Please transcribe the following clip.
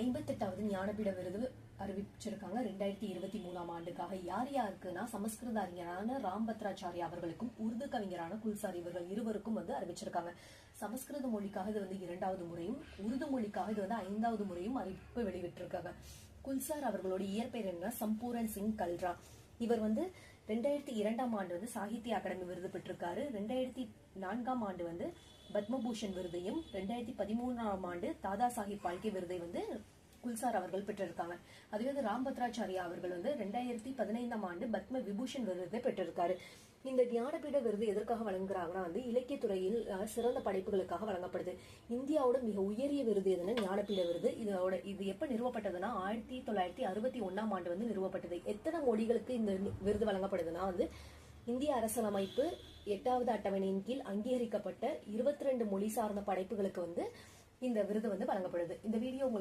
58வது ஞானபீட விருது அறிவிச்சிருக்காங்க 2023ஆம் ஆண்டுக்காக. யார் யாருக்குன்னா சமஸ்கிருத அறிஞரான ராம்பத்ராச்சாரியா அவர்களுக்கும் உருது கவிஞரான குல்சார் இவர்கள் இருவருக்கும் அறிவிச்சிருக்காங்க. சமஸ்கிருத மொழிக்காக இது 2வது முறையும், உருது மொழிக்காக இது 5வது முறையும் அறிவிப்பு வெளியிட்டிருக்காங்க. குல்சார் அவர்களோட இயற்பெயர் என்ன? சம்பூரன் சிங் கல்ரா. இவர் 2002ஆம் ஆண்டு சாகித்ய அகாடமி விருது பெற்றிருக்காரு. 2004ஆம் ஆண்டு பத்மபூஷன் விருதையும், 2013ஆம் ஆண்டு தாதா சாஹிப் பால்கே விருதை குல்சார் அவர்கள் பெற்றிருக்காங்க. அதுவே ராம்பத்ராச்சாரியா அவர்கள் 2015ஆம் ஆண்டு பத்ம விபூஷன் விருதை பெற்றிருக்காரு. இந்த ஞானபீட விருது எதற்காக வழங்குறாங்கன்னா இலக்கியத்துறையில் சிறந்த படைப்புகளுக்காக வழங்கப்படுது. இந்தியாவோட மிக உயரிய விருது எதுன்னா ஞானபீட விருது. இது எப்ப நிறுவப்பட்டதுன்னா 1961ஆம் ஆண்டு நிறுவப்பட்டது. எத்தனை மொழிகளுக்கு இந்த விருது வழங்கப்படுதுன்னா இந்திய அரசியலமைப்பு 8வது அட்டவணையின் கீழ் அங்கீகரிக்கப்பட்ட 22 மொழி சார்ந்த படைப்புகளுக்கு இந்த விருது வழங்கப்படுது. இந்த வீடியோ உங்களுக்கு